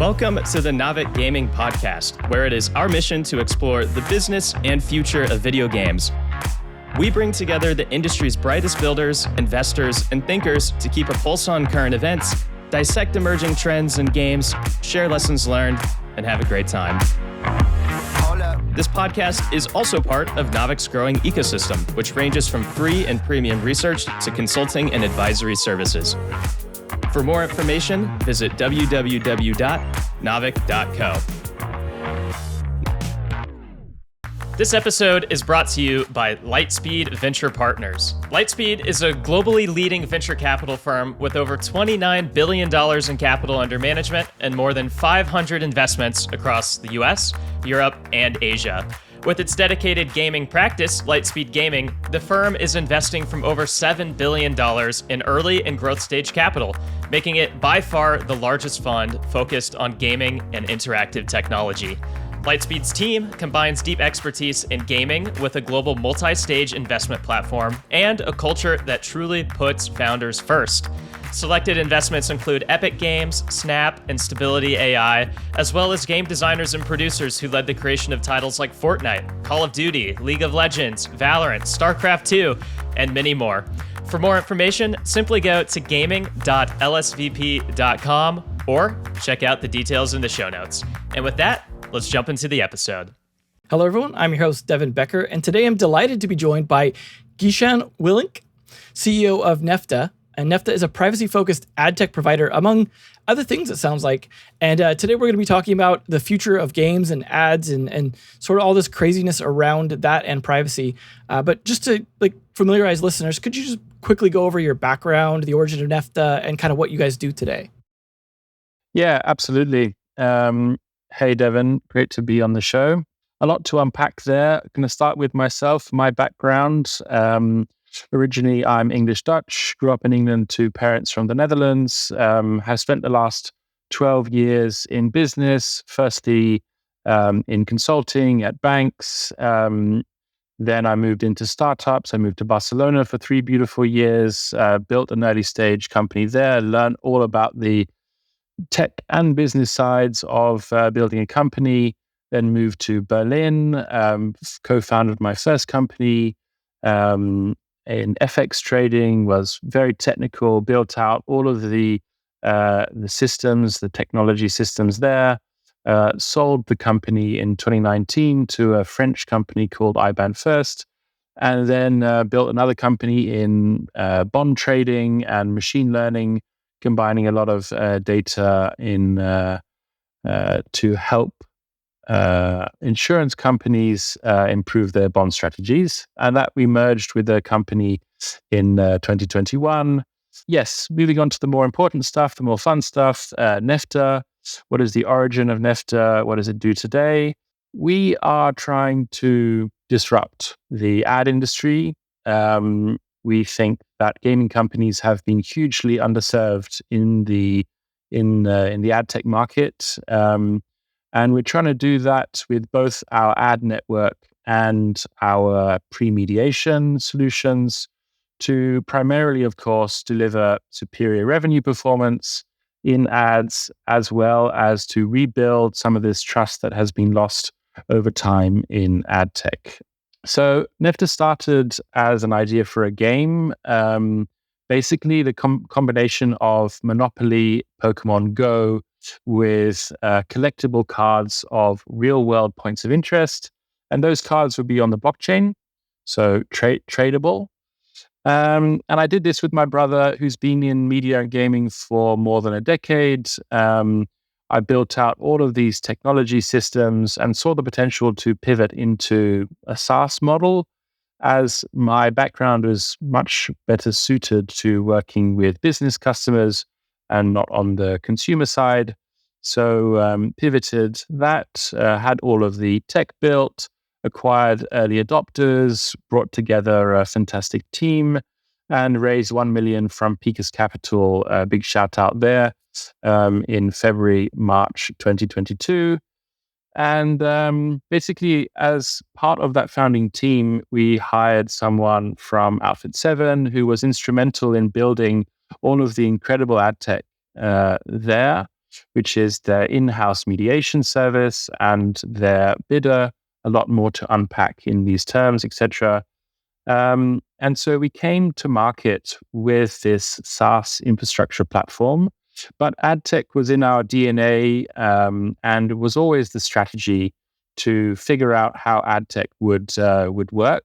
Welcome to the Navic Gaming Podcast, where it is our mission to explore the business and future of video games. We bring together the industry's brightest builders, investors, and thinkers to keep a pulse on current events, dissect emerging trends in games, share lessons learned, and have a great time. This podcast is also part of Navic's growing ecosystem, which ranges from free and premium research to consulting and advisory services. For more information, visit www.navic.co. This episode is brought to you by Lightspeed Venture Partners. Lightspeed is a globally leading venture capital firm with over $29 billion in capital under management and more than 500 investments across the US, Europe, and Asia. With its dedicated gaming practice, Lightspeed Gaming, the firm is investing from over $7 billion in early and growth stage capital, making it by far the largest fund focused on gaming and interactive technology. Lightspeed's team combines deep expertise in gaming with a global multi-stage investment platform and a culture that truly puts founders first. Selected investments include Epic Games, Snap, and Stability AI, as well as game designers and producers who led the creation of titles like Fortnite, Call of Duty, League of Legends, Valorant, StarCraft 2, and many more. For more information, simply go to gaming.lsvp.com or check out the details in the show notes. And with that, let's jump into the episode. Hello, everyone. I'm your host, Devin Becker, and today I'm delighted to be joined by Geeshan Willink, CEO of Nefta. And Nefta is a privacy-focused AdTech provider, among other things, it sounds like. And today we're going to be talking about the future of games and ads and sort of all this craziness around that and privacy. But just to familiarize listeners, could you just quickly go over your background, the origin of Nefta, and kind of what you guys do today? Yeah, absolutely. Hey, Devin, great to be on the show. A lot to unpack there. I'm going to start with myself, my background. Originally, I'm English-Dutch, grew up in England to parents from the Netherlands, have spent the last 12 years in business, firstly in consulting at banks. Then I moved into startups. I moved to Barcelona for 3 beautiful years, built an early stage company there, learned all about the tech and business sides of building a company, then moved to Berlin, co-founded my first company in FX trading, was very technical, built out all of the systems, the technology systems there, sold the company in 2019 to a French company called IBAN First, and then built another company in bond trading and machine learning, combining a lot of data in to help insurance companies improve their bond strategies. And that we merged with a company in 2021. Yes, moving on to the more important stuff, the more fun stuff, Nefta. What is the origin of Nefta? What does it do today? We are trying to disrupt the ad industry. We think that gaming companies have been hugely underserved in the ad tech market, and we're trying to do that with both our ad network and our pre-mediation solutions to primarily, of course, deliver superior revenue performance in ads, as well as to rebuild some of this trust that has been lost over time in ad tech. So Nefta started as an idea for a game, basically the combination of Monopoly, Pokemon Go, with collectible cards of real-world points of interest. And those cards would be on the blockchain, so tradable. And I did this with my brother, who's been in media and gaming for more than a decade. I built out all of these technology systems and saw the potential to pivot into a SaaS model, as my background was much better suited to working with business customers and not on the consumer side. So pivoted that, had all of the tech built, acquired early adopters, brought together a fantastic team, and raised 1 million from Picus Capital. A big shout out there in February, March 2022. And basically, as part of that founding team, we hired someone from Outfit 7 who was instrumental in building all of the incredible ad tech there. which is their in-house mediation service, and their bidder. A lot more to unpack in these terms, etc. And so we came to market with this SaaS infrastructure platform, but AdTech was in our DNA, and was always the strategy to figure out how AdTech would work.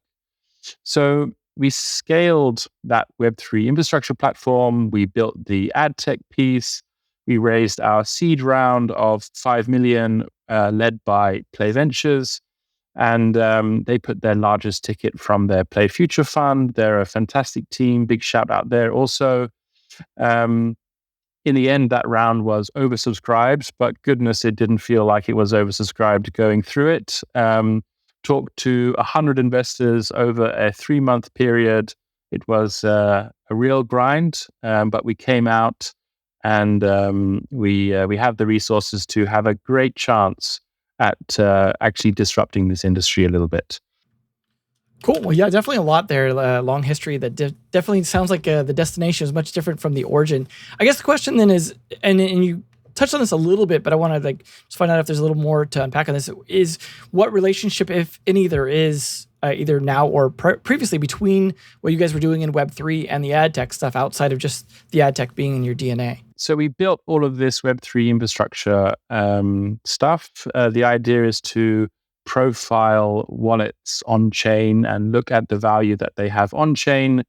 So we scaled that Web3 infrastructure platform. We built the AdTech piece. We raised our seed round of 5 million, led by Play Ventures. And they put their largest ticket from their Play Future fund. They're a fantastic team. Big shout out there also. In the end, that round was oversubscribed, but goodness, it didn't feel like it was oversubscribed going through it. Talked to 100 investors over a 3-month period. It was a real grind, but we came out, and we have the resources to have a great chance at actually disrupting this industry a little bit. Cool. Well, yeah, definitely a lot there. Long history that definitely sounds like the destination is much different from the origin. I guess the question then is, and you touched on this a little bit, but I want to just find out if there's a little more to unpack on this. Is what relationship, if any, there is either now or previously between what you guys were doing in Web3 and the AdTech stuff outside of just the AdTech being in your DNA? So we built all of this Web3 infrastructure stuff. The idea is to profile wallets on chain and look at the value that they have on chain.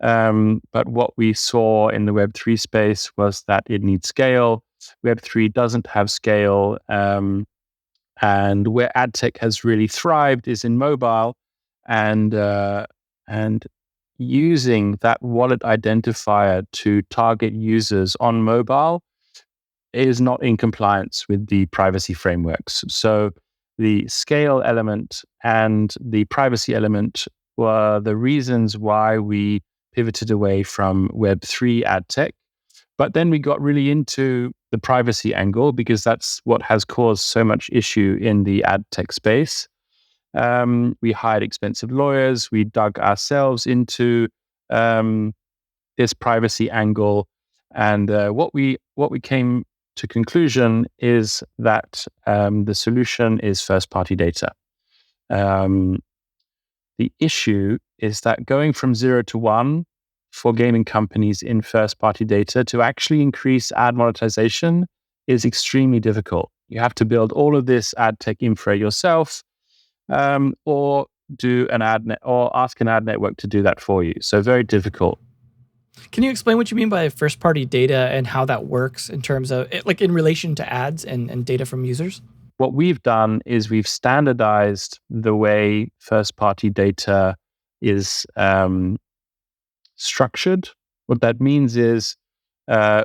But what we saw in the Web3 space was that it needs scale. Web3 doesn't have scale. And where AdTech has really thrived is in mobile, and using that wallet identifier to target users on mobile is not in compliance with the privacy frameworks. So the scale element and the privacy element were the reasons why we pivoted away from Web3 AdTech. But then we got really into the privacy angle, because that's what has caused so much issue in the AdTech space. We hired expensive lawyers. We dug ourselves into this privacy angle, and what we came to conclusion is that the solution is first-party data. The issue is that going from 0 to 1 for gaming companies in first-party data to actually increase ad monetization is extremely difficult. You have to build all of this ad tech infra yourself, or do an or ask an ad network to do that for you. So very difficult. Can you explain what you mean by first-party data and how that works in terms of, in relation to ads and data from users? What we've done is we've standardized the way first-party data is structured. What that means is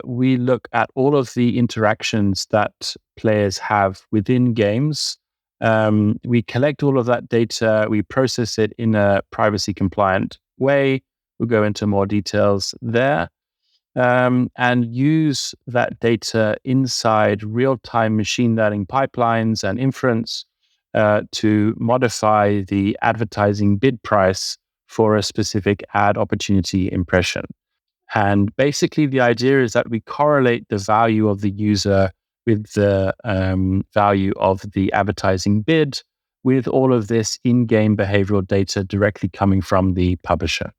we look at all of the interactions that players have within games. We collect all of that data, we process it in a privacy-compliant way. We'll go into more details there, and use that data inside real-time machine learning pipelines and inference to modify the advertising bid price for a specific ad opportunity impression. And basically, the idea is that we correlate the value of the user with the value of the advertising bid, with all of this in-game behavioral data directly coming from the publisher.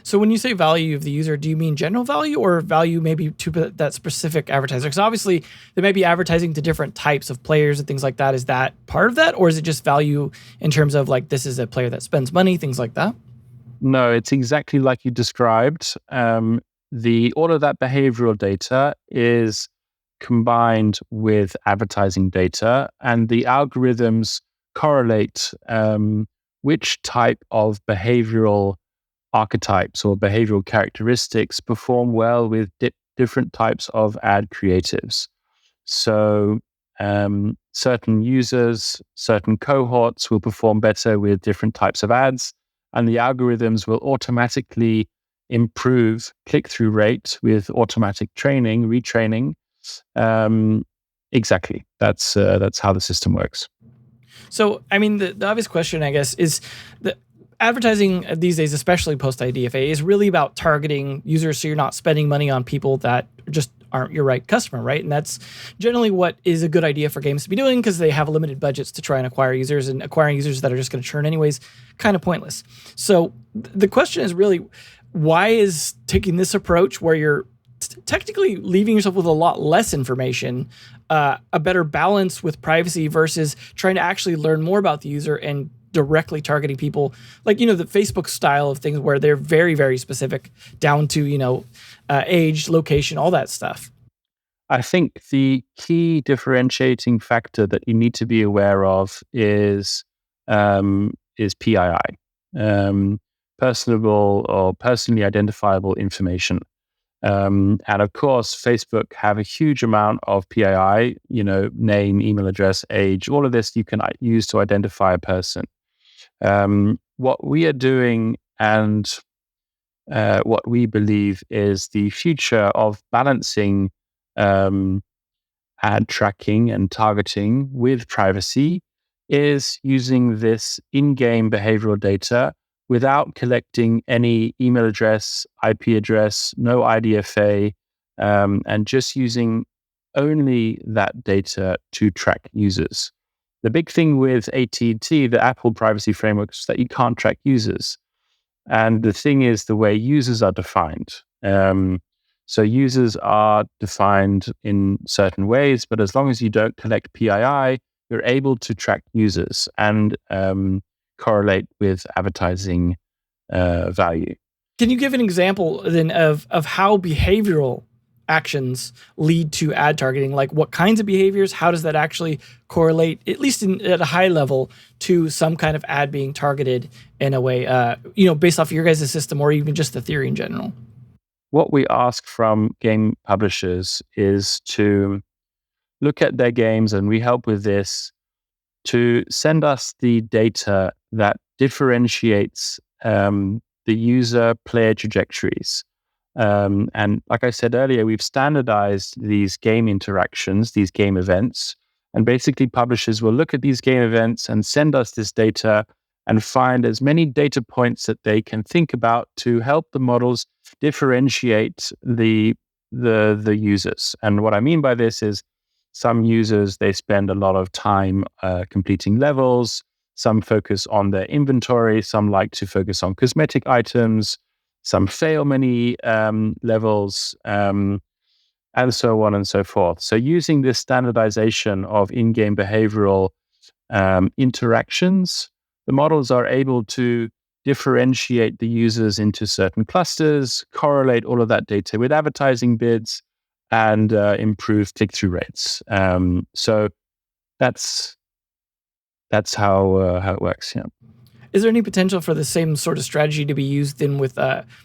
So when you say value of the user, do you mean general value or value maybe to that specific advertiser? Because obviously there may be advertising to different types of players and things like that. Is that part of that? Or is it just value in terms of this is a player that spends money, things like that? No, it's exactly like you described. All of that behavioral data is combined with advertising data, and the algorithms correlate which type of behavioral archetypes or behavioral characteristics perform well with different types of ad creatives. So certain users, certain cohorts will perform better with different types of ads, and the algorithms will automatically improve click-through rate with automatic training, retraining. Exactly. That's how the system works. So, I mean, the obvious question, I guess, is that advertising these days, especially post-IDFA, is really about targeting users, so you're not spending money on people that just aren't your right customer, right? And that's generally what is a good idea for games to be doing, because they have limited budgets to try and acquire users, and acquiring users that are just going to churn anyways, kind of pointless. So the question is really, why is taking this approach where you're technically leaving yourself with a lot less information, a better balance with privacy versus trying to actually learn more about the user and directly targeting people, like, the Facebook style of things where they're very, very specific down to, age, location, all that stuff? I think the key differentiating factor that you need to be aware of is PII, personable or personally identifiable information. And of course, Facebook have a huge amount of PII, name, email address, age, all of this you can use to identify a person. What we are doing and what we believe is the future of balancing ad tracking and targeting with privacy is using this in-game behavioral data without collecting any email address, IP address, no IDFA, and just using only that data to track users. The big thing with AT&T, the Apple privacy framework, is that you can't track users. And the thing is the way users are defined. So users are defined in certain ways, but as long as you don't collect PII, you're able to track users and correlate with advertising value. Can you give an example then of how behavioral actions lead to ad targeting? Like, what kinds of behaviors? How does that actually correlate, at least at a high level, to some kind of ad being targeted in a way, based off of your guys' system, or even just the theory in general? What we ask from game publishers is to look at their games, and we help with this, to send us the data that differentiates the user player trajectories. And like I said earlier, we've standardized these game interactions, these game events, and basically publishers will look at these game events and send us this data and find as many data points that they can think about to help the models differentiate the users. And what I mean by this is, some users, they spend a lot of time completing levels. Some focus on their inventory. Some like to focus on cosmetic items. Some fail many levels, and so on and so forth. So using this standardization of in-game behavioral interactions, the models are able to differentiate the users into certain clusters, correlate all of that data with advertising bids, and improve click-through rates. So that's how it works. Yeah. Is there any potential for the same sort of strategy to be used in with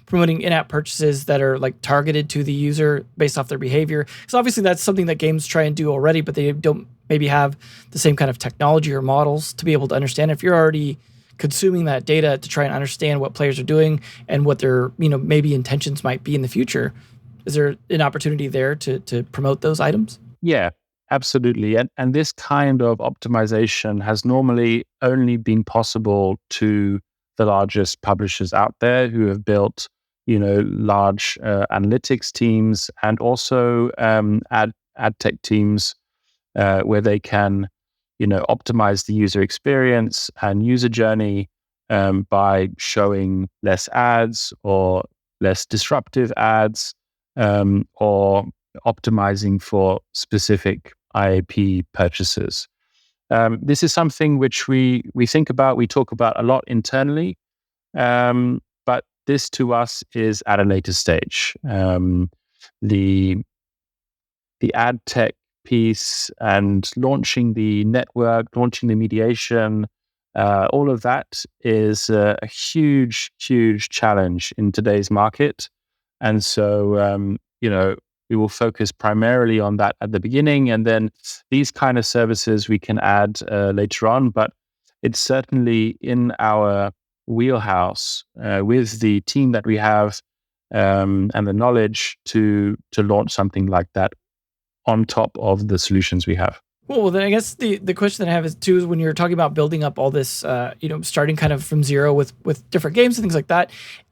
promoting in-app purchases that are like targeted to the user based off their behavior? Because obviously that's something that games try and do already, but they don't maybe have the same kind of technology or models to be able to understand. If you're already consuming that data to try and understand what players are doing and what their maybe intentions might be in the future, is there an opportunity there to promote those items? Yeah, absolutely. And this kind of optimization has normally only been possible to the largest publishers out there who have built, large analytics teams, and also ad tech teams where they can, optimize the user experience and user journey by showing less ads or less disruptive ads, or optimizing for specific IAP purchases. This is something which we think about, we talk about a lot internally, but this to us is at a later stage. The ad tech piece and launching the network, launching the mediation, all of that is a huge, huge challenge in today's market. And so, we will focus primarily on that at the beginning, and then these kind of services we can add later on. But it's certainly in our wheelhouse with the team that we have and the knowledge to launch something like that on top of the solutions we have. Well, then I guess the question that I have is too, is when you're talking about building up all this, starting kind of from zero with different games and things like that,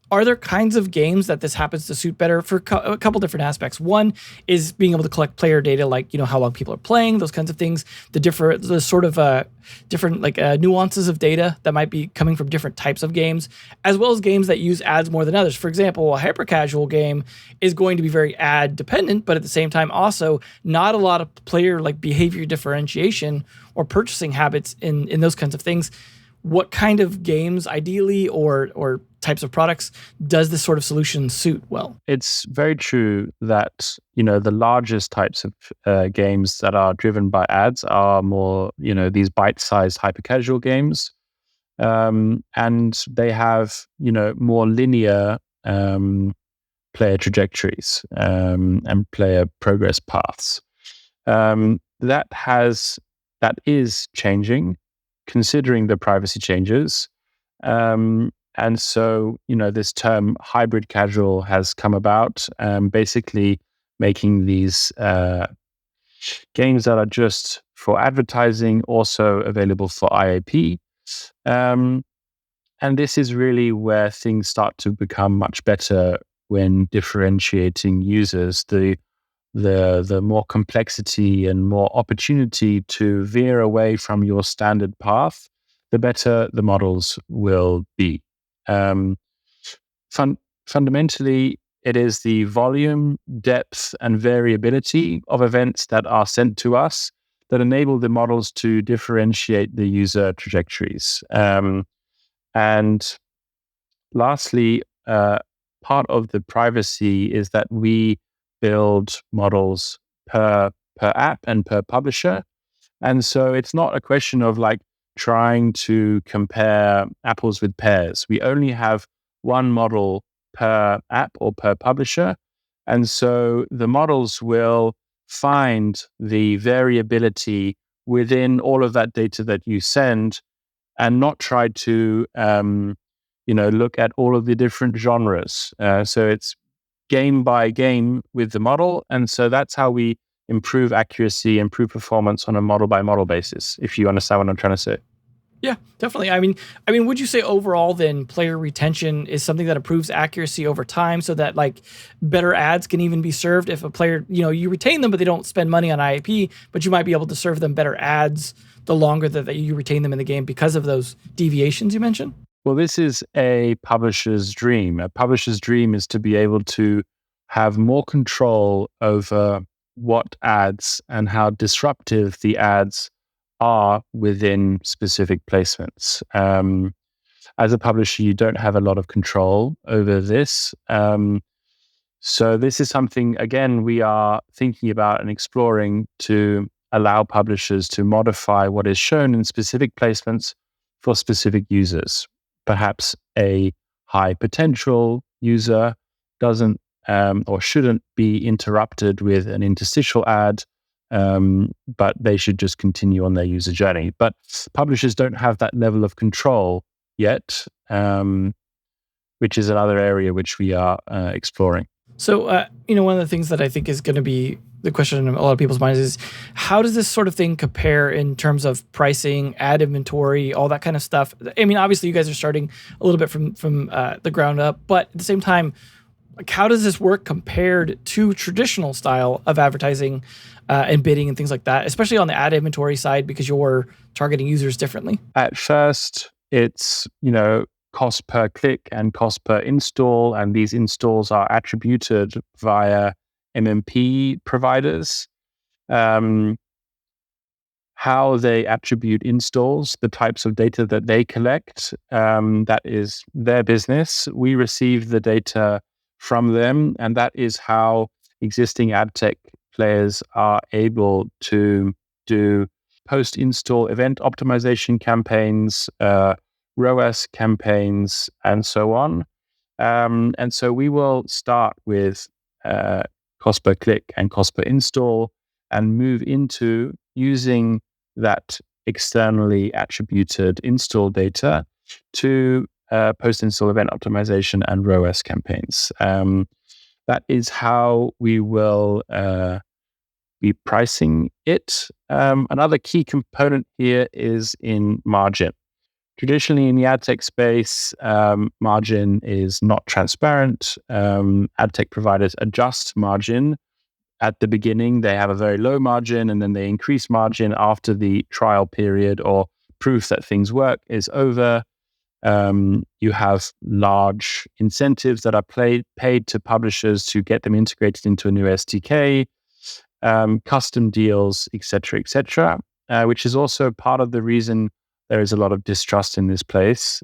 Are there kinds of games that this happens to suit better for a couple different aspects? One is being able to collect player data, like, how long people are playing, those kinds of things, the sort of different nuances of data that might be coming from different types of games, as well as games that use ads more than others. For example, a hyper casual game is going to be very ad dependent, but at the same time also not a lot of player behavior differentiation or purchasing habits in those kinds of things. What kind of games ideally or types of products does this sort of solution suit well? It's very true that, the largest types of games that are driven by ads are more, these bite-sized hyper-casual games. And they have, more linear player trajectories and player progress paths. That is changing, considering the privacy changes. And so, this term hybrid casual has come about, basically making these games that are just for advertising also available for IAP. And this is really where things start to become much better when differentiating users. The more complexity and more opportunity to veer away from your standard path, the better the models will be. Fundamentally, it is the volume, depth, and variability of events that are sent to us that enable the models to differentiate the user trajectories. And lastly, part of the privacy is that we build models per app and per publisher. And so it's not a question of trying to compare apples with pears. We only have one model per app or per publisher. And so the models will find the variability within all of that data that you send and not try to look at all of the different genres. So it's game by game with the model. And so that's how we improve accuracy, improve performance on a model by model basis, if you understand what I'm trying to say. Yeah, definitely. I mean, would you say overall then player retention is something that improves accuracy over time so that better ads can even be served if a player, you retain them, but they don't spend money on IAP, but you might be able to serve them better ads the longer that you retain them in the game because of those deviations you mentioned? Well, this is a publisher's dream. A publisher's dream is to be able to have more control over what ads and how disruptive the ads are within specific placements. As a publisher, you don't have a lot of control over this. So this is something, again, we are thinking about and exploring to allow publishers to modify what is shown in specific placements for specific users. Perhaps a high potential user doesn't or shouldn't be interrupted with an interstitial ad, but they should just continue on their user journey. But publishers don't have that level of control yet, which is another area which we are exploring. So, one of the things that I think is going to be the question in a lot of people's minds is, how does this sort of thing compare in terms of pricing, ad inventory, all that kind of stuff? I mean, obviously you guys are starting a little bit from the ground up, but at the same time, how does this work compared to traditional style of advertising and bidding and things like that, especially on the ad inventory side, because you're targeting users differently? At first, it's, cost per click and cost per install, and these installs are attributed via MMP providers. How they attribute installs, the types of data that they collect, that is their business. We receive the data from them, and that is how existing AdTech players are able to do post-install event optimization campaigns, ROAS campaigns, and so on. And so we will start with cost per click and cost per install and move into using that externally attributed install data to post-install event optimization and ROAS campaigns. That is how we will be pricing it. Another key component here is in margin. Traditionally, in the ad tech space, margin is not transparent. Ad tech providers adjust margin at the beginning. They have a very low margin, and then they increase margin after the trial period or proof that things work is over. You have large incentives that are paid to publishers to get them integrated into a new SDK, custom deals, etc., which is also part of the reason there is a lot of distrust in this space.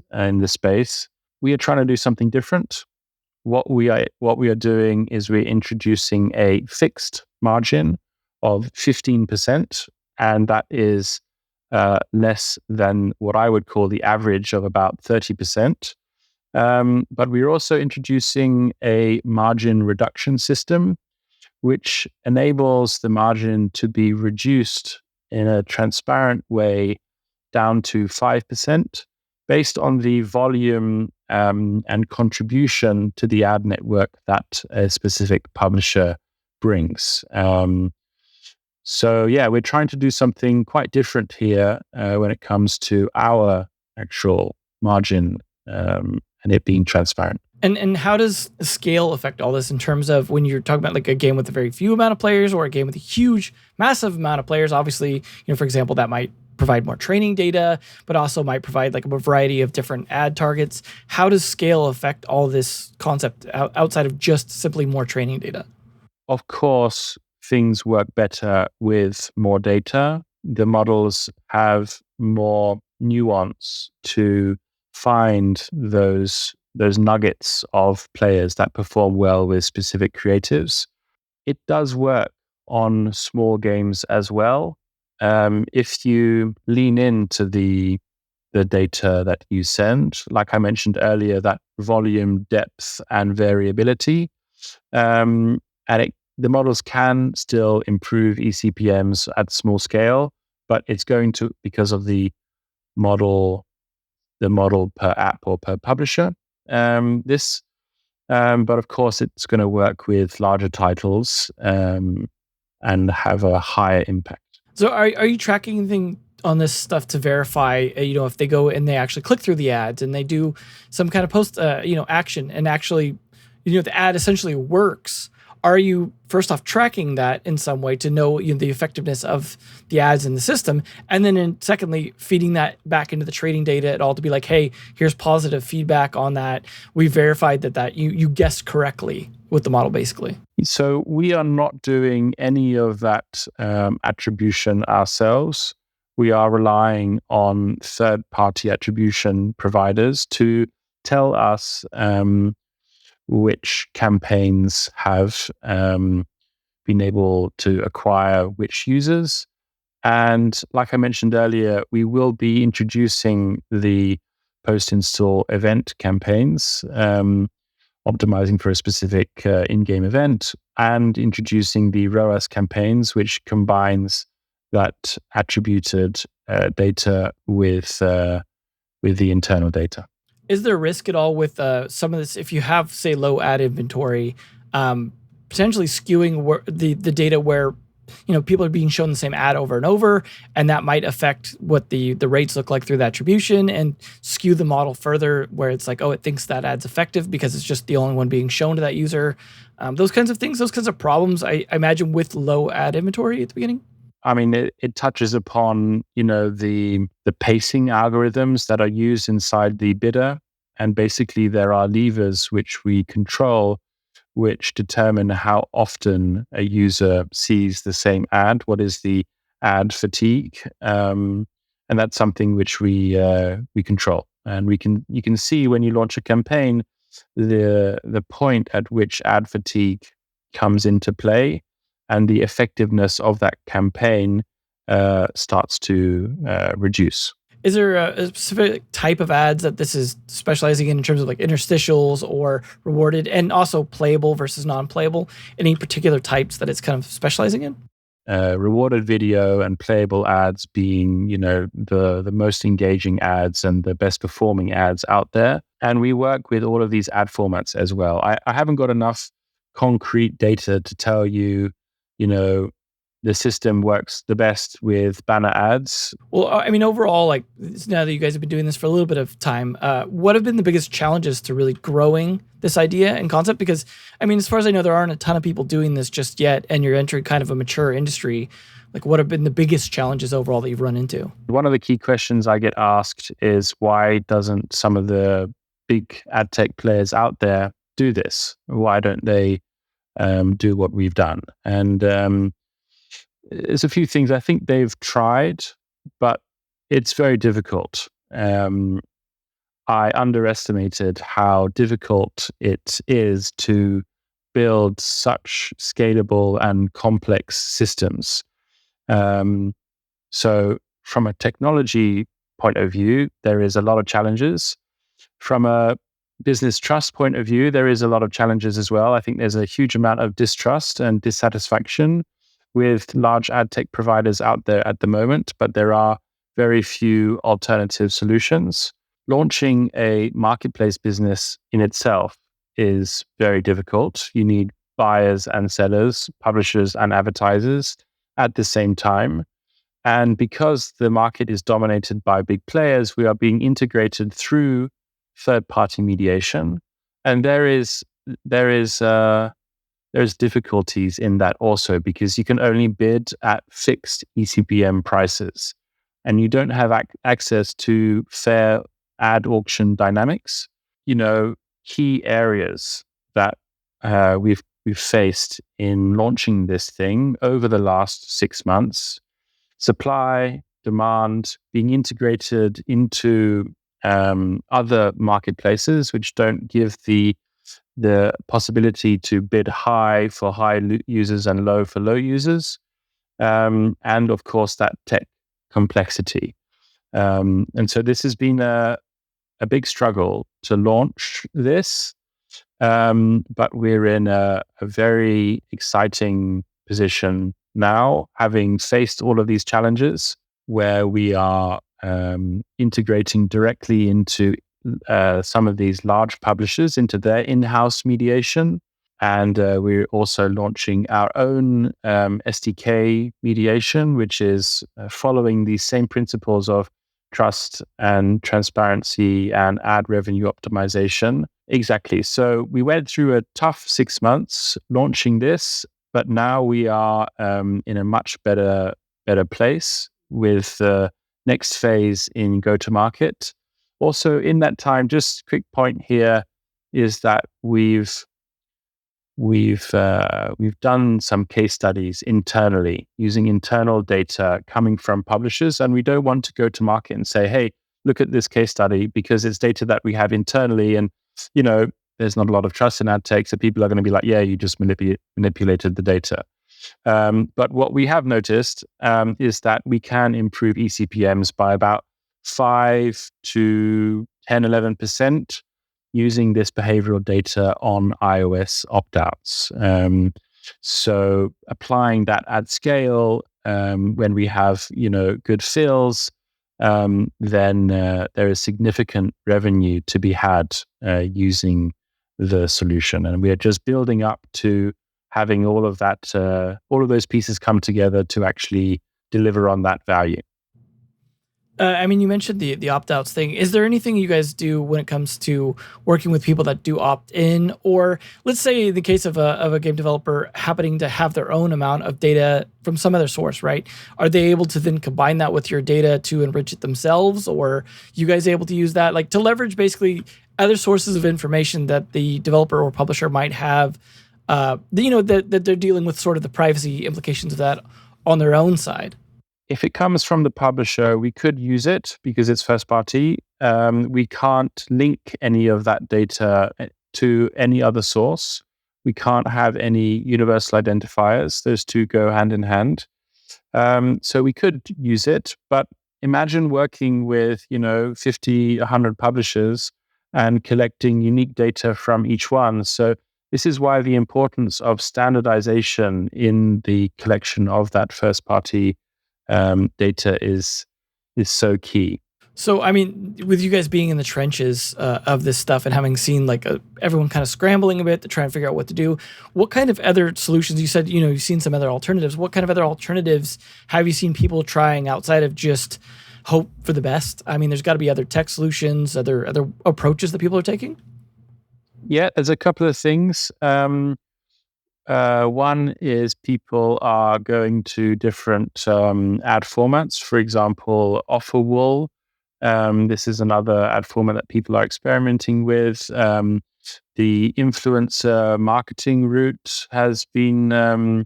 We are trying to do something different. What we are doing is we're introducing a fixed margin of 15%, and that is less than what I would call the average of about 30%. But we're also introducing a margin reduction system, which enables the margin to be reduced in a transparent way down to 5% based on the volume and contribution to the ad network that a specific publisher brings. So we're trying to do something quite different here when it comes to our actual margin and it being transparent. And how does scale affect all this in terms of when you're talking about like a game with a very few amount of players or a game with a huge, massive amount of players? Obviously, for example, that might provide more training data, but also might provide like a variety of different ad targets. How does scale affect all this concept outside of just simply more training data? Of course, things work better with more data. The models have more nuance to find those nuggets of players that perform well with specific creatives. It does work on small games as well. If you lean into the data that you send, like I mentioned earlier, that volume, depth, and variability, the models can still improve eCPMs at small scale, but it's going to, because of the model per app or per publisher. But of course, it's going to work with larger titles and have a higher impact. So are you tracking anything on this stuff to verify, if they go and they actually click through the ads and they do some kind of post, action and actually, the ad essentially works? Are you first off tracking that in some way to know the effectiveness of the ads in the system, and then secondly feeding that back into the trading data at all to be like, hey, here's positive feedback on that. We verified that you guessed correctly with the model, basically. So we are not doing any of that attribution ourselves. We are relying on third-party attribution providers to tell us which campaigns have been able to acquire which users. And like I mentioned earlier, we will be introducing the post-install event campaigns, optimizing for a specific in-game event, and introducing the ROAS campaigns, which combines that attributed data with the internal data. Is there a risk at all with some of this, if you have, say, low ad inventory, potentially skewing the data where people are being shown the same ad over and over, and that might affect what the rates look like through the attribution and skew the model further where it's like, oh, it thinks that ad's effective because it's just the only one being shown to that user. Those kinds of things, those kinds of problems, I imagine, with low ad inventory at the beginning. I mean, it touches upon, the pacing algorithms that are used inside the bidder. And basically there are levers which we control, which determine how often a user sees the same ad. What is the ad fatigue? And that's something which we control. And you can see when you launch a campaign, the point at which ad fatigue comes into play, and the effectiveness of that campaign starts to reduce. Is there a specific type of ads that this is specializing in terms of like interstitials or rewarded, and also playable versus non-playable? Any particular types that it's kind of specializing in? Rewarded video and playable ads being, the most engaging ads and the best performing ads out there. And we work with all of these ad formats as well. I haven't got enough concrete data to tell you, the system works the best with banner ads. Well, I mean, overall, like now that you guys have been doing this for a little bit of time, what have been the biggest challenges to really growing this idea and concept? Because, I mean, as far as I know, there aren't a ton of people doing this just yet, and you're entering kind of a mature industry. Like, what have been the biggest challenges overall that you've run into? One of the key questions I get asked is, why doesn't some of the big ad tech players out there do this? Why don't they do what we've done? And there's a few things. I think they've tried, but it's very difficult. I underestimated how difficult it is to build such scalable and complex systems. So from a technology point of view, there is a lot of challenges. From a business trust point of view, there is a lot of challenges as well. I think there's a huge amount of distrust and dissatisfaction with large ad tech providers out there at the moment, but there are very few alternative solutions. Launching a marketplace business in itself is very difficult. You need buyers and sellers, publishers and advertisers at the same time. And because the market is dominated by big players, we are being integrated through third-party mediation. And there's difficulties in that also, because you can only bid at fixed eCPM prices, and you don't have access to fair ad auction dynamics. Key areas that we've faced in launching this thing over the last 6 months: supply, demand, being integrated into other marketplaces, which don't give the possibility to bid high for high users and low for low users, and of course that tech complexity. And so this has been a big struggle to launch this, but we're in a very exciting position now, having faced all of these challenges, where we are integrating directly into some of these large publishers into their in-house mediation. And we're also launching our own SDK mediation, which is following these same principles of trust and transparency and ad revenue optimization. Exactly. So we went through a tough 6 months launching this, but now we are in a much better place with the next phase in go-to-market. Also, in that time, just quick point here is that we've done some case studies internally using internal data coming from publishers, and we don't want to go to market and say, "Hey, look at this case study," because it's data that we have internally, and there's not a lot of trust in ad tech, so people are going to be like, "Yeah, you just manipulated the data." But what we have noticed is that we can improve eCPMs by about 5 to 10, 11% using this behavioral data on iOS opt-outs. So applying that at scale, when we have good fills, then there is significant revenue to be had using the solution, and we are just building up to having all of those pieces come together to actually deliver on that value. I mean, you mentioned the opt-outs thing. Is there anything you guys do when it comes to working with people that do opt in? Or let's say the case of a game developer happening to have their own amount of data from some other source, right? Are they able to then combine that with your data to enrich it themselves? Or you guys able to use that, like, to leverage basically other sources of information that the developer or publisher might have, that they're dealing with sort of the privacy implications of that on their own side? If it comes from the publisher, we could use it because it's first party. We can't link any of that data to any other source. We can't have any universal identifiers. Those two go hand in hand. So we could use it, but imagine working with 50, 100 publishers and collecting unique data from each one. So this is why the importance of standardization in the collection of that first party data is so key. So, I mean, with you guys being in the trenches of this stuff and having seen like everyone kind of scrambling a bit to try and figure out what to do, what kind of other solutions, you said, you've seen some other alternatives. What kind of other alternatives have you seen people trying outside of just hope for the best? I mean, there's got to be other tech solutions, other approaches that people are taking. Yeah, there's a couple of things. One is people are going to different ad formats. For example, offer wool. This is another ad format that people are experimenting with. The influencer marketing route has been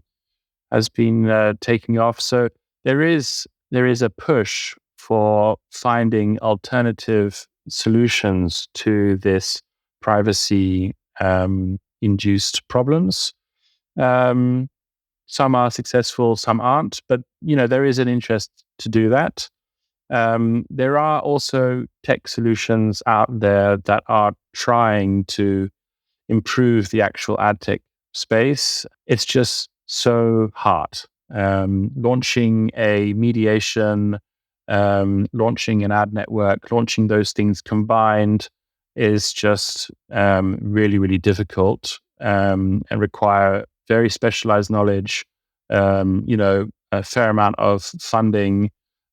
taking off. So there is a push for finding alternative solutions to this privacy induced problems. Some are successful, some aren't, but there is an interest to do that. There are also tech solutions out there that are trying to improve the actual ad tech space. It's just so hard. Launching a mediation, launching an ad network, launching those things combined is just really, really difficult and require very specialized knowledge, a fair amount of funding,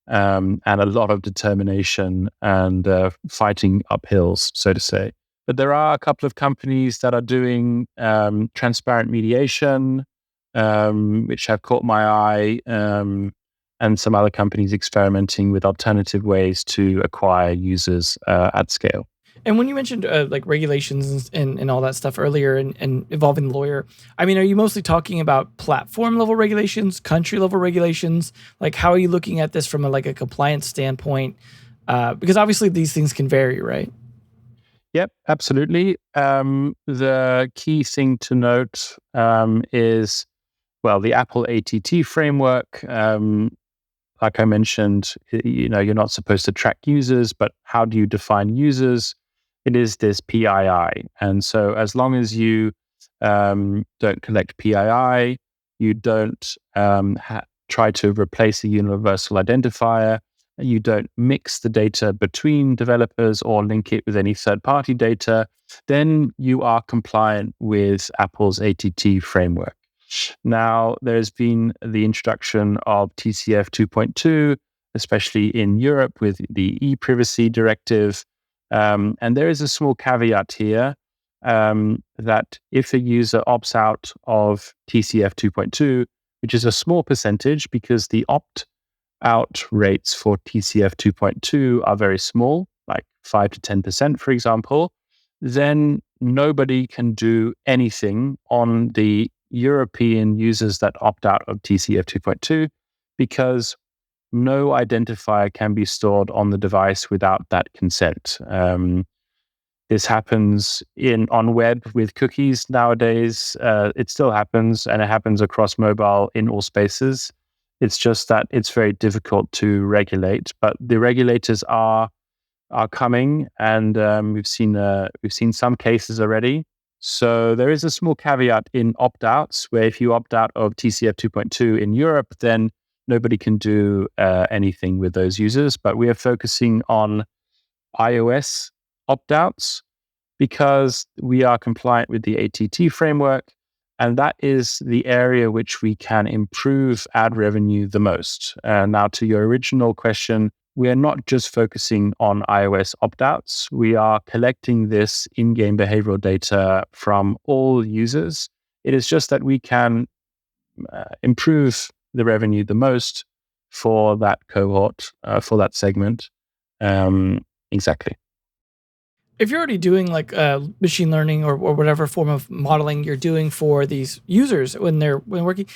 and a lot of determination and fighting uphills, so to say. But there are a couple of companies that are doing transparent mediation, which have caught my eye, and some other companies experimenting with alternative ways to acquire users at scale. And when you mentioned like regulations and all that stuff earlier and involving the lawyer, I mean, are you mostly talking about platform level regulations, country level regulations? Like, how are you looking at this from a compliance standpoint? Because obviously these things can vary, right? Yep, absolutely. The key thing to note is, the Apple ATT framework. Like I mentioned, you're not supposed to track users, but how do you define users? It is this PII. And so as long as you don't collect PII, you don't try to replace a universal identifier, you don't mix the data between developers or link it with any third-party data, then you are compliant with Apple's ATT framework. Now, there's been the introduction of TCF 2.2, especially in Europe with the e-privacy directive. And there is a small caveat here that if a user opts out of TCF 2.2, which is a small percentage because the opt-out rates for TCF 2.2 are very small, like 5 to 10%, for example, then nobody can do anything on the European users that opt out of TCF 2.2 because no identifier can be stored on the device without that consent. This happens on web with cookies nowadays. It still happens, and it happens across mobile in all spaces. It's just that it's very difficult to regulate, but the regulators are coming, and we've seen some cases already. So there is a small caveat in opt-outs, where if you opt out of TCF 2.2 in Europe, then nobody can do anything with those users. But we are focusing on iOS opt-outs because we are compliant with the ATT framework, and that is the area which we can improve ad revenue the most. Now, to your original question, we are not just focusing on iOS opt-outs. We are collecting this in-game behavioral data from all users. It is just that we can improve the revenue the most for that cohort, for that segment. Exactly. If you're already doing like machine learning or whatever form of modeling you're doing for these users when they're working,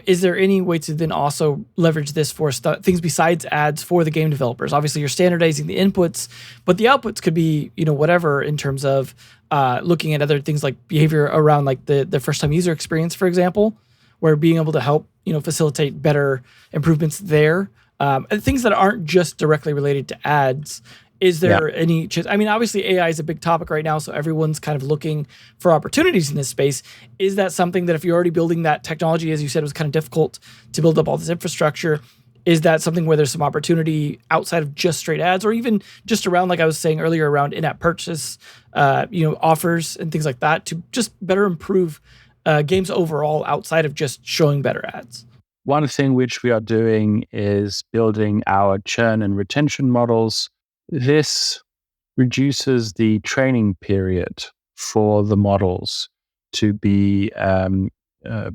is there any way to then also leverage this for things besides ads for the game developers? Obviously, you're standardizing the inputs, but the outputs could be whatever in terms of looking at other things like behavior around like the first time user experience, for example, where being able to help facilitate better improvements there, and things that aren't just directly related to ads. Is there any chance? I mean, obviously AI is a big topic right now, so everyone's kind of looking for opportunities in this space. Is that something that if you're already building that technology, as you said, it was kind of difficult to build up all this infrastructure, Is that something where there's some opportunity outside of just straight ads, or even just around, like I was saying earlier, around in-app purchase, offers and things like that, to just better improve games overall outside of just showing better ads? One thing which we are doing is building our churn and retention models. This reduces the training period for the models to be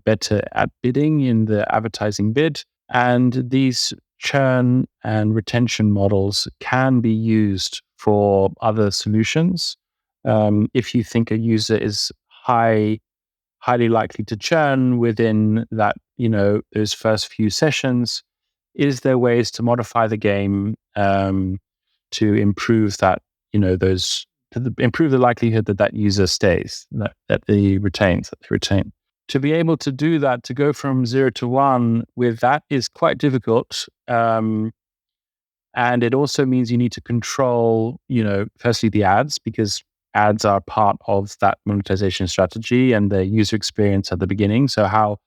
better at bidding in the advertising bid. And these churn and retention models can be used for other solutions. If you think a user is highly likely to churn within that, those first few sessions, is there ways to modify the game to improve that, improve the likelihood that user stays, that they retain. To be able to do that, to go from 0 to 1 with that is quite difficult. And it also means you need to control, firstly the ads, because ads are part of that monetization strategy and the user experience at the beginning. So how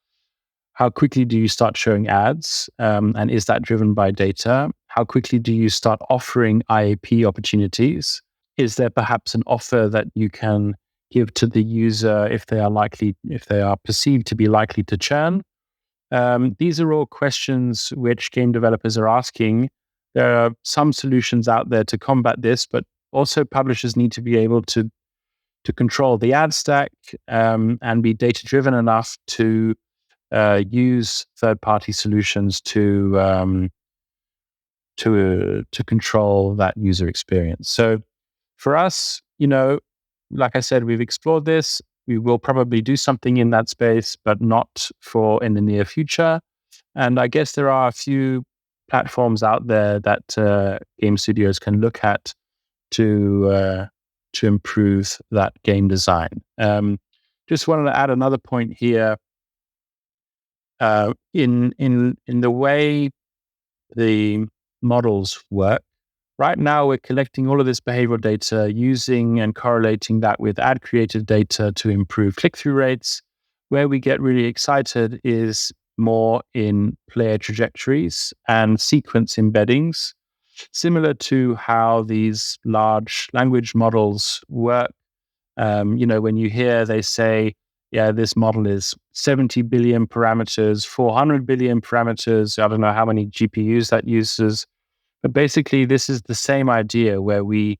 quickly do you start showing ads? And is that driven by data? How quickly do you start offering IAP opportunities? Is there perhaps an offer that you can give to the user if they are perceived to be likely to churn? These are all questions which game developers are asking. There are some solutions out there to combat this, but also publishers need to be able to control the ad stack and be data-driven enough to use third-party solutions to control that user experience. So for us, like I said, we've explored this. We will probably do something in that space, but not in the near future. And I guess there are a few platforms out there that game studios can look at to improve that game design. Just wanted to add another point here. In the way the models work, right now we're collecting all of this behavioral data, using and correlating that with ad creative data to improve click-through rates. Where we get really excited is more in player trajectories and sequence embeddings, similar to how these large language models work. When you hear they say, yeah, this model is 70 billion parameters, 400 billion parameters. I don't know how many GPUs that uses. But basically, this is the same idea where we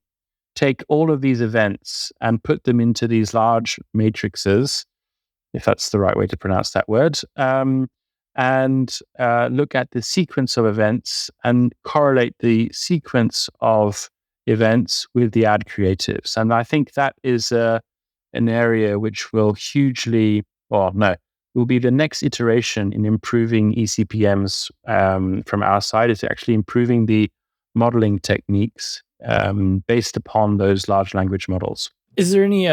take all of these events and put them into these large matrices, if that's the right way to pronounce that word, and look at the sequence of events and correlate the sequence of events with the ad creatives. And I think that is an area which will will be the next iteration in improving eCPMs from our side, is actually improving the modeling techniques based upon those large language models. Is there any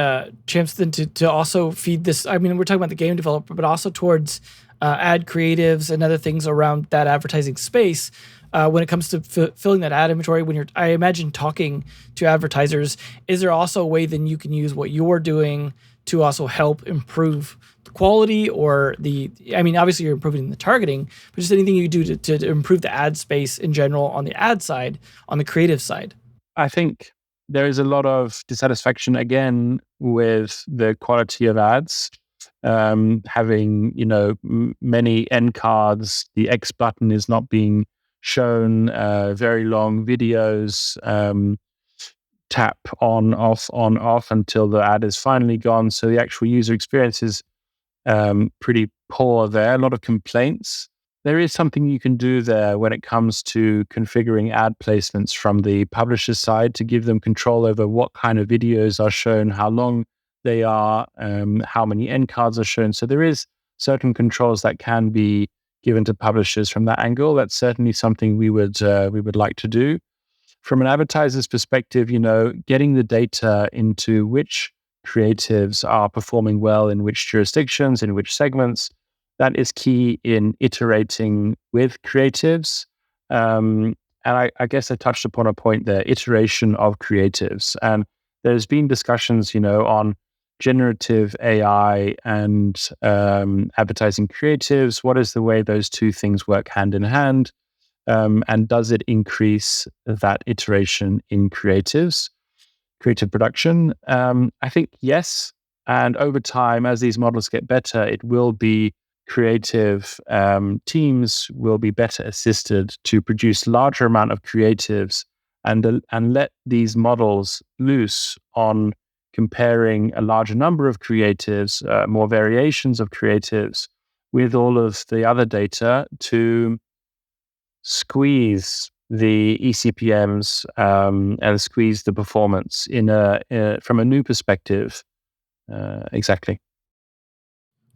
chance then to also feed this? I mean, we're talking about the game developer, but also towards ad creatives and other things around that advertising space when it comes to filling that ad inventory. When I imagine talking to advertisers, is there also a way then you can use what you're doing to also help improve the quality or obviously you're improving the targeting, but just anything you do to improve the ad space in general on the ad side, on the creative side? I think there is a lot of dissatisfaction again with the quality of ads. Having many end cards, the X button is not being shown, very long videos, tap on off until the ad is finally gone. So the actual user experience is pretty poor there. A lot of complaints. There is something you can do there when it comes to configuring ad placements from the publisher's side to give them control over what kind of videos are shown, how long they are, how many end cards are shown. So there is certain controls that can be given to publishers from that angle. That's certainly something we would like to do. From an advertiser's perspective, getting the data into which creatives are performing well in which jurisdictions, in which segments, that is key in iterating with creatives. And I guess I touched upon a point there, iteration of creatives. And there's been discussions, on generative AI and advertising creatives. What is the way those two things work hand in hand? And does it increase that iteration in creative production? I think yes. And over time, as these models get better, it will be creative teams will be better assisted to produce larger amount of creatives and let these models loose on comparing a larger number of creatives, more variations of creatives with all of the other data to squeeze the ECPMs and squeeze the performance from a new perspective. Exactly.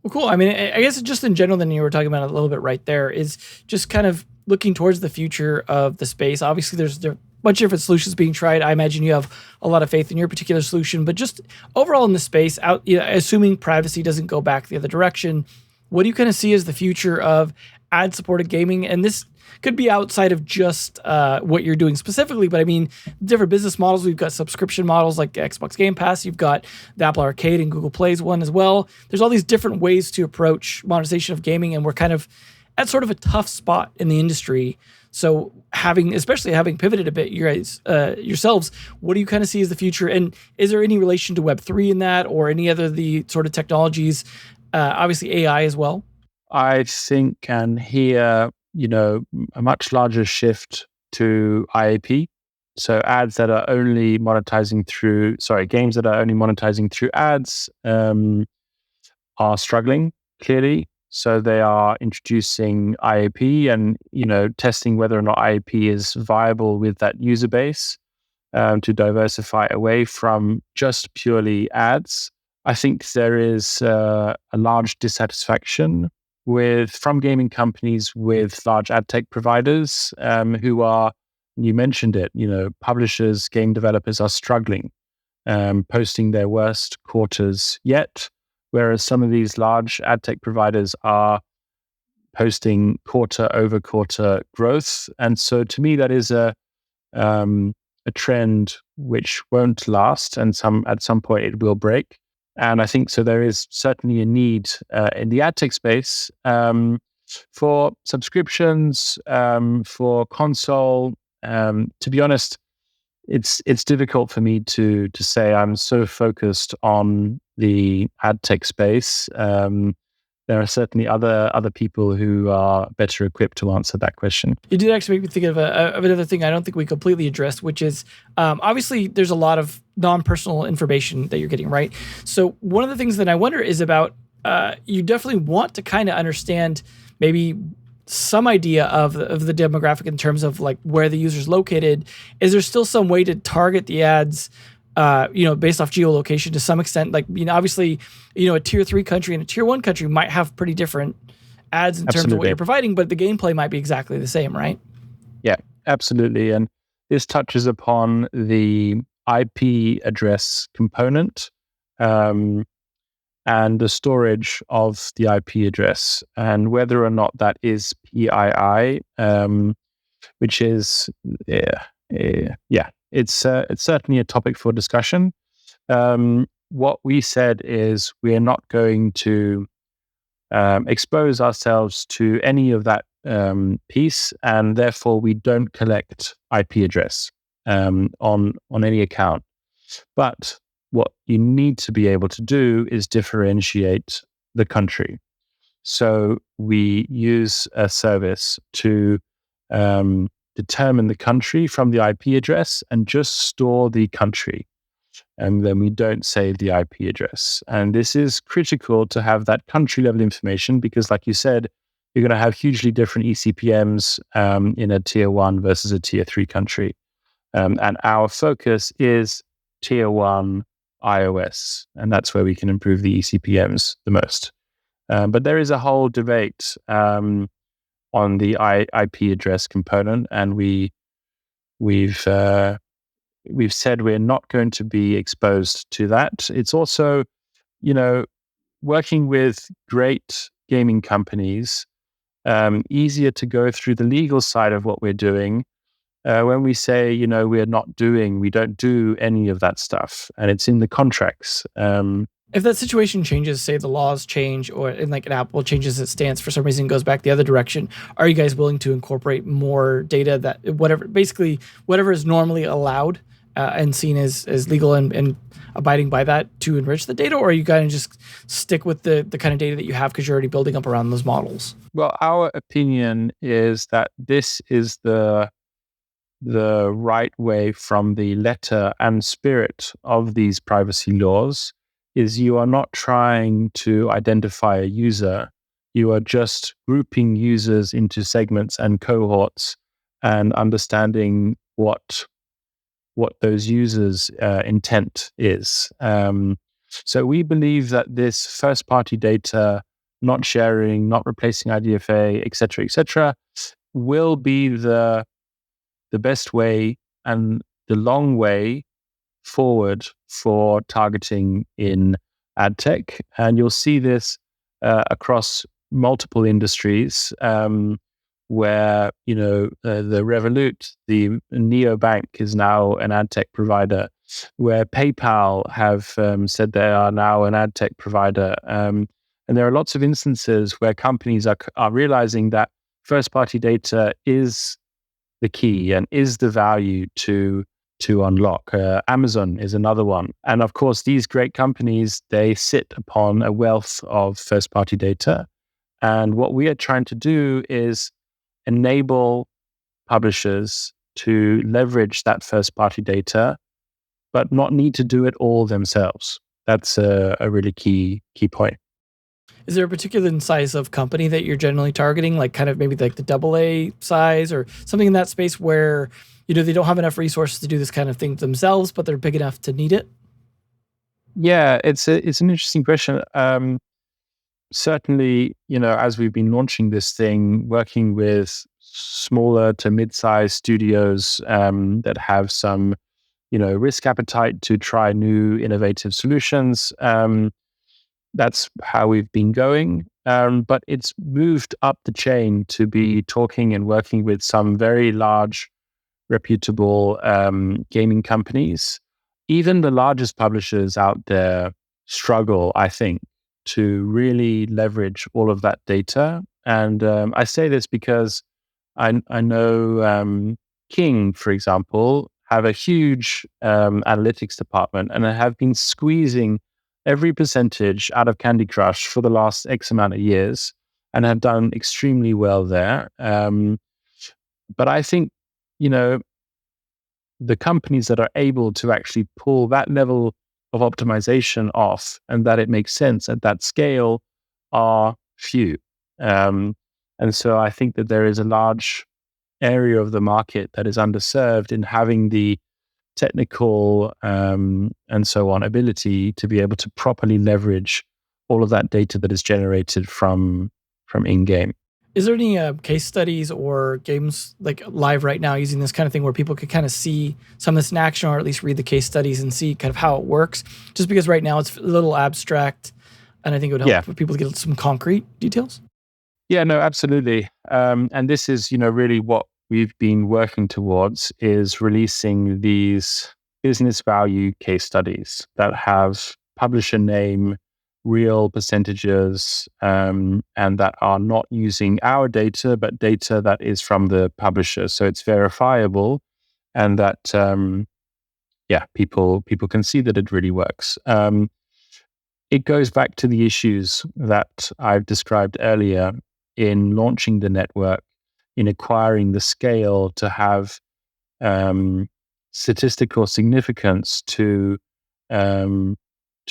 Well, cool. I mean, I guess just in general, then you were talking about it a little bit right there, is just kind of looking towards the future of the space. Obviously, there's a bunch of different solutions being tried. I imagine you have a lot of faith in your particular solution, but just overall in the space, assuming privacy doesn't go back the other direction, what do you kind of see as the future of ad-supported gaming? And this could be outside of just what you're doing specifically, but I mean, different business models. We've got subscription models like Xbox Game Pass. You've got the Apple Arcade and Google Play's one as well. There's all these different ways to approach monetization of gaming, and we're kind of at sort of a tough spot in the industry. So especially having pivoted a bit, you guys yourselves, what do you kind of see as the future? And is there any relation to Web3 in that, or any other the sort of technologies? Obviously AI as well. I think and hear, a much larger shift to IAP. So games that are only monetizing through ads are struggling, clearly. So they are introducing IAP and, testing whether or not IAP is viable with that user base to diversify away from just purely ads. I think there is a large dissatisfaction from gaming companies with large ad tech providers who are, you mentioned it, publishers, game developers are struggling, posting their worst quarters yet, whereas some of these large ad tech providers are posting quarter over quarter growth. And so to me, that is a trend which won't last, and at some point it will break. And I think so there is certainly a need in the ad tech space for subscriptions, for console. To be honest, it's difficult for me to say I'm so focused on the ad tech space. There are certainly other people who are better equipped to answer that question. You did actually make me think of another thing I don't think we completely addressed, which is obviously there's a lot of non-personal information that you're getting, right? So one of the things that I wonder is about you definitely want to kind of understand maybe some idea of the demographic in terms of like where the user's located. Is there still some way to target the ads based off geolocation to some extent? Like, obviously, a tier 3 country and a tier 1 country might have pretty different ads in terms of what you're providing, but the gameplay might be exactly the same, right? Yeah, absolutely. And this touches upon the IP address component and the storage of the IP address, and whether or not that is PII, which is, it's certainly a topic for discussion. What we said is we're not going to expose ourselves to any of that piece, and therefore we don't collect IP address on any account. But what you need to be able to do is differentiate the country. So we use a service to determine the country from the IP address and just store the country. And then we don't save the IP address. And this is critical to have that country level information because, like you said, you're going to have hugely different ECPMs in a tier 1 versus a tier 3 country. And our focus is tier 1 iOS. And that's where we can improve the ECPMs the most. But there is a whole debate on the IP address component, and we've said we're not going to be exposed to that. It's also, working with great gaming companies, easier to go through the legal side of what we're doing. When we say, we don't do any of that stuff, and it's in the contracts. If that situation changes, say the laws change, or and like an Apple changes its stance for some reason, goes back the other direction, are you guys willing to incorporate more data that whatever is normally allowed and seen as legal and abiding by that to enrich the data, or are you going to just stick with the kind of data that you have because you're already building up around those models? Well, our opinion is that this is the right way from the letter and spirit of these privacy laws. Is you are not trying to identify a user, you are just grouping users into segments and cohorts and understanding what those users' intent is. So we believe that this first-party data, not sharing, not replacing IDFA, et cetera, will be the best way and the long way forward for targeting in AdTech. And you'll see this across multiple industries where, the Revolut, the neobank is now an AdTech provider, where PayPal have said they are now an AdTech provider. And there are lots of instances where companies are realizing that first-party data is the key and is the value to unlock. Amazon is another one. And of course, these great companies, they sit upon a wealth of first-party data. And what we are trying to do is enable publishers to leverage that first-party data, but not need to do it all themselves. That's a really key point. Is there a particular size of company that you're generally targeting, like kind of maybe like the AA size or something in that space where, they don't have enough resources to do this kind of thing themselves, but they're big enough to need it? Yeah, it's an interesting question. Certainly, as we've been launching this thing, working with smaller to mid-sized studios that have some, risk appetite to try new innovative solutions. That's how we've been going. But it's moved up the chain to be talking and working with some very large, reputable gaming companies. Even the largest publishers out there struggle, I think, to really leverage all of that data. And I say this because I know King, for example, have a huge analytics department and have been squeezing every percentage out of Candy Crush for the last X amount of years and have done extremely well there. But I think, the companies that are able to actually pull that level of optimization off and that it makes sense at that scale are few. And so I think that there is a large area of the market that is underserved in having the technical and so on ability to be able to properly leverage all of that data that is generated from in-game. Is there any case studies or games like live right now using this kind of thing where people could kind of see some of this in action, or at least read the case studies and see kind of how it works? Just because right now it's a little abstract, and I think it would help for people to get some concrete details. Yeah, no, absolutely. And this is, really what we've been working towards, is releasing these business value case studies that have publisher name, real percentages, and that are not using our data, but data that is from the publisher. So it's verifiable, and that, people can see that it really works. It goes back to the issues that I've described earlier in launching the network, in acquiring the scale to have statistical significance to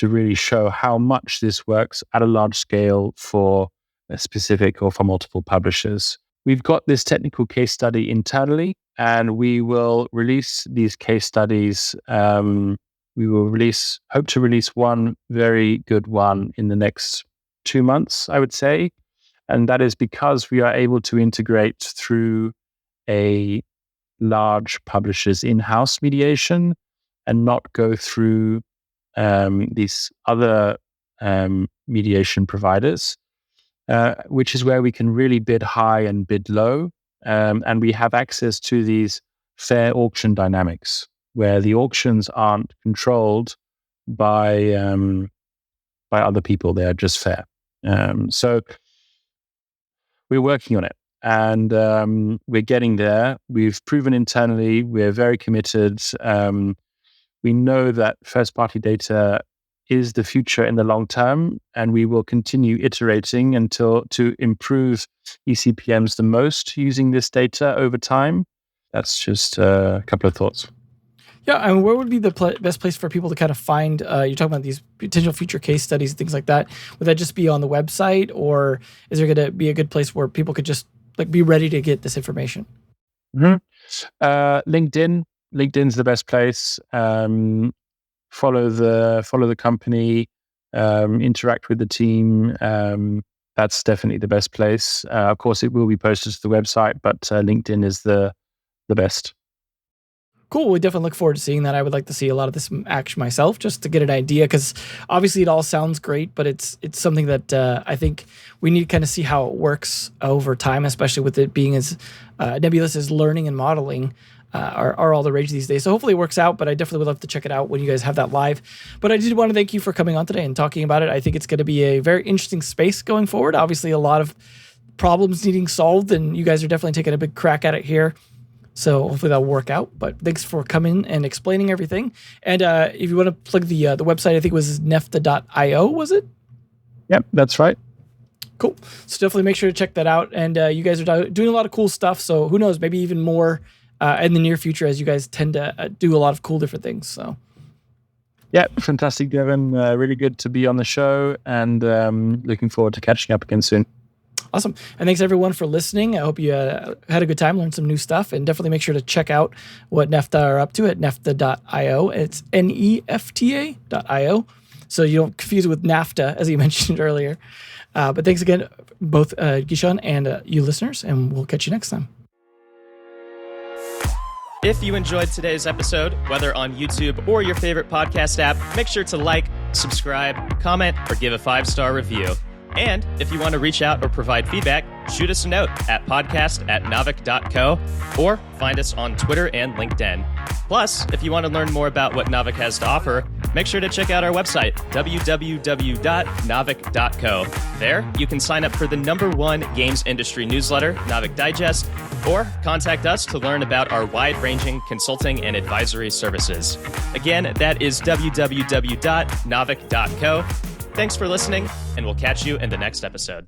really show how much this works at a large scale for a specific or for multiple publishers. We've got this technical case study internally, and we will release these case studies. We will hope to release one very good one in the next 2 months, I would say. And that is because we are able to integrate through a large publisher's in-house mediation and not go through these other mediation providers, which is where we can really bid high and bid low. And we have access to these fair auction dynamics where the auctions aren't controlled by by other people. They are just fair. So we're working on it, and we're getting there. We've proven internally we're very committed. We know that first-party data is the future in the long term, and we will continue iterating to improve eCPMs the most using this data over time. That's just a couple of thoughts. Yeah, and where would be the best place for people to kind of find, you're talking about these potential future case studies, things like that. Would that just be on the website, or is there going to be a good place where people could just be ready to get this information? Mm-hmm. LinkedIn's the best place. Follow the company, interact with the team. That's definitely the best place. Of course, it will be posted to the website, but LinkedIn is the best. Cool. We definitely look forward to seeing that. I would like to see a lot of this action myself, just to get an idea, because obviously it all sounds great, but it's something that I think we need to kind of see how it works over time, especially with it being as nebulous as learning and modeling are all the rage these days. So hopefully it works out, but I definitely would love to check it out when you guys have that live. But I did want to thank you for coming on today and talking about it. I think it's going to be a very interesting space going forward. Obviously a lot of problems needing solved, and you guys are definitely taking a big crack at it here. So hopefully that'll work out. But thanks for coming and explaining everything. And if you want to plug the website, I think it was nefta.io, was it? Yep, that's right. Cool. So definitely make sure to check that out. And you guys are doing a lot of cool stuff. So who knows, maybe even more in the near future, as you guys tend to do a lot of cool different things. So yeah, fantastic, Devin. Really good to be on the show, and looking forward to catching up again soon. Awesome. And thanks everyone for listening. I hope you had a good time, learned some new stuff, and definitely make sure to check out what Nefta are up to at nefta.io. It's nefta.io. So you don't confuse it with NAFTA, as you mentioned earlier. But thanks again, both Geeshan and you listeners, and we'll catch you next time. If you enjoyed today's episode, whether on YouTube or your favorite podcast app, make sure to like, subscribe, comment, or give a 5-star review. And if you want to reach out or provide feedback, shoot us a note at podcast@naavik.co or find us on Twitter and LinkedIn. Plus, if you want to learn more about what Naavik has to offer, make sure to check out our website, www.naavik.co. There, you can sign up for the #1 games industry newsletter, Naavik Digest, or contact us to learn about our wide-ranging consulting and advisory services. Again, that is www.naavik.co. Thanks for listening, and we'll catch you in the next episode.